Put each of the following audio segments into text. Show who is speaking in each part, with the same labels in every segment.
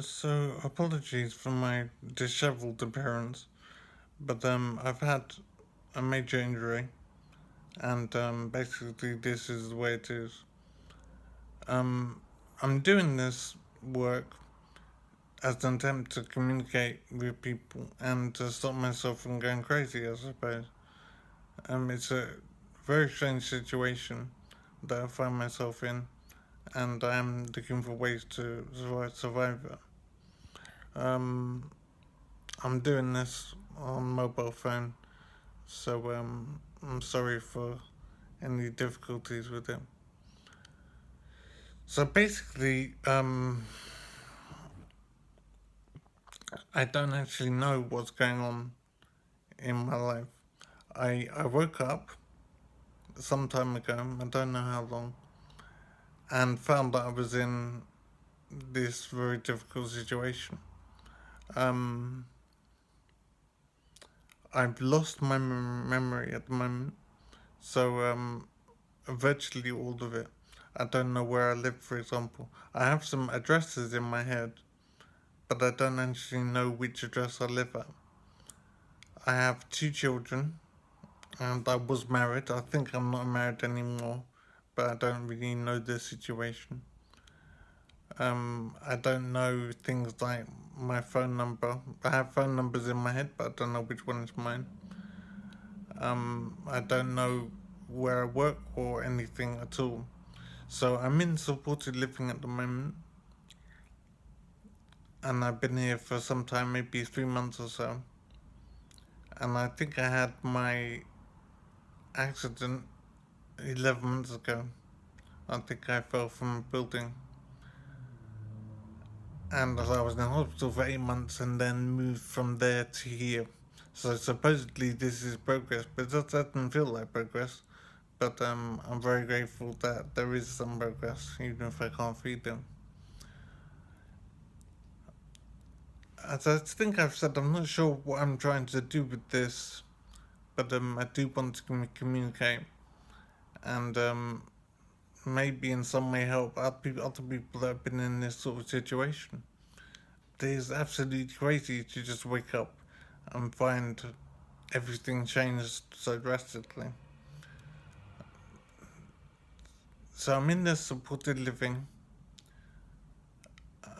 Speaker 1: So apologies for my disheveled appearance, but I've had a major injury, and basically this is the way it is. Um, I'm doing this work as an attempt to communicate with people and to stop myself from going crazy, I suppose. It's a very strange situation that I find myself in, and I am looking for ways to survive it. Um, I'm doing this on mobile phone. So I'm sorry for any difficulties with it. So basically, I don't actually know what's going on in my life. I woke up some time ago, I don't know how long, and found that I was in this very difficult situation. Um, I've lost my memory at the moment, so virtually all of it. I don't know where I live, for example. I have some addresses in my head, but I don't actually know which address I live at. I have two children, and I was married. I think I'm not married anymore, but I don't really know the situation. I don't know things like my phone number. I have phone numbers in my head, but I don't know which one is mine. I don't know where I work or anything at all. So I'm in supported living at the moment, and I've been here for some time, maybe 3 months or so. And I think I had my accident 11 months ago. I think I fell from a building, and I was in hospital for 8 months and then moved from there to here. So supposedly this is progress, but it just doesn't feel like progress. But I'm very grateful that there is some progress, even if I can't feed them. As I think I've said, I'm not sure what I'm trying to do with this, but I do want to communicate and maybe in some way help other people that have been in this sort of situation. It is absolutely crazy to just wake up and find everything changed so drastically. So I'm in this supported living.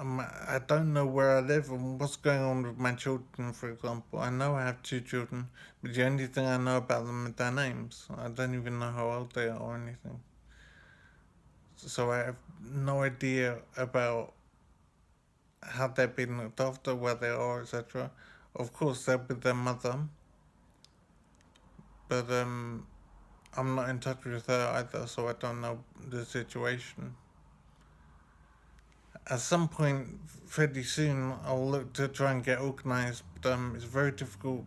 Speaker 1: I don't know where I live and what's going on with my children, for example. I know I have two children, but the only thing I know about them are their names. I don't even know how old they are or anything. So I have no idea about how they're being looked after, where they are, etc. Of course, they're with their mother, but I'm not in touch with her either, so I don't know the situation. At some point, fairly soon, I'll look to try and get organised, but it's very difficult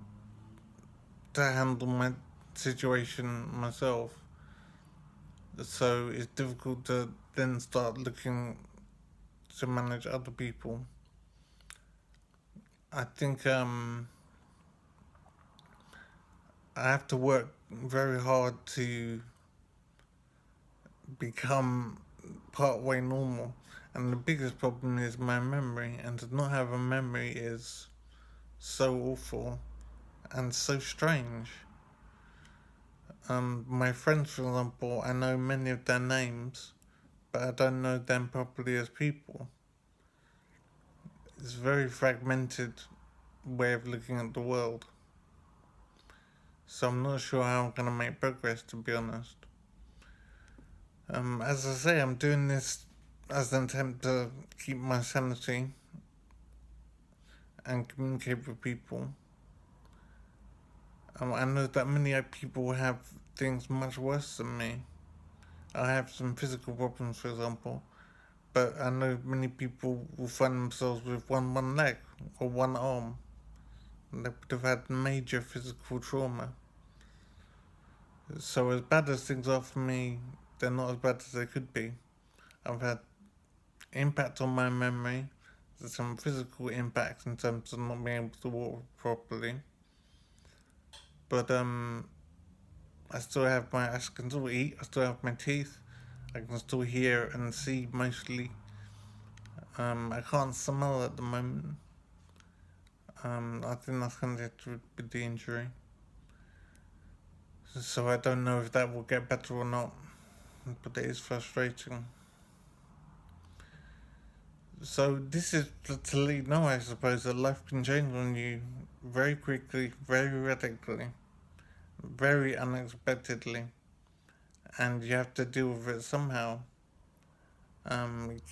Speaker 1: to handle my situation myself. So it's difficult to then start looking to manage other people. I think I have to work very hard to become part way normal. And the biggest problem is my memory, and to not have a memory is so awful and so strange. My friends, for example, I know many of their names, but I don't know them properly as people. It's a very fragmented way of looking at the world. So I'm not sure how I'm going to make progress, to be honest. As I say, I'm doing this as an attempt to keep my sanity and communicate with people. I know that many people have things much worse than me. I have some physical problems, for example, but I know many people will find themselves with one leg or one arm. They would have had major physical trauma. So as bad as things are for me, they're not as bad as they could be. I've had impact on my memory. There's some physical impacts in terms of not being able to walk properly. But I can still eat. I still have my teeth. I can still hear and see mostly. I can't smell at the moment. I think that's connected with the injury. So I don't know if that will get better or not, but it is frustrating. So this is to let you know, I suppose, that life can change on you very quickly, very radically, very unexpectedly, and you have to deal with it somehow.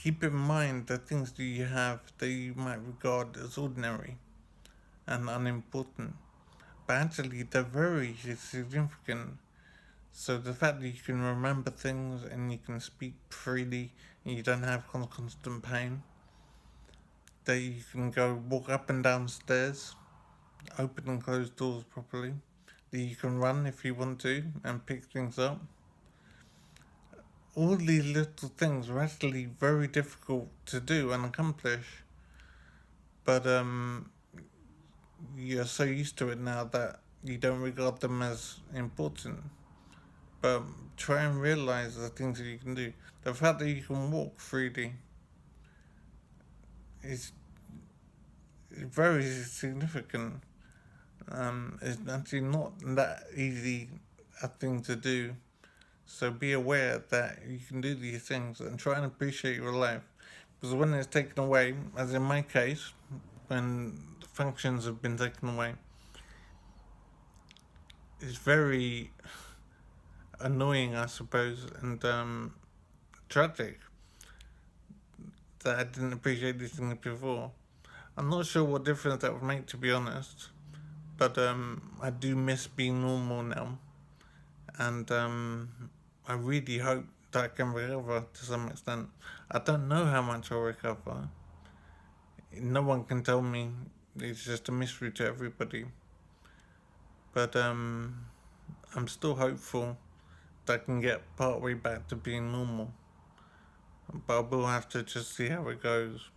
Speaker 1: Keep in mind the things that you have that you might regard as ordinary and unimportant, but actually they're very significant. So the fact that you can remember things and you can speak freely and you don't have constant pain, that you can go walk up and down stairs, open and close doors properly, that you can run if you want to and pick things up. All these little things are actually very difficult to do and accomplish, but you're so used to it now that you don't regard them as important. But try and realize the things that you can do. The fact that you can walk freely is very significant. It's actually not that easy a thing to do. So be aware that you can do these things and try and appreciate your life. Because when it's taken away, as in my case, when functions have been taken away, it's very annoying, I suppose, and tragic that I didn't appreciate these things before. I'm not sure what difference that would make, to be honest, but I do miss being normal now, and I really hope that I can recover to some extent. I don't know how much I'll recover. No one can tell me. It's just a mystery to everybody. But I'm still hopeful that I can get partway back to being normal. But I will have to just see how it goes.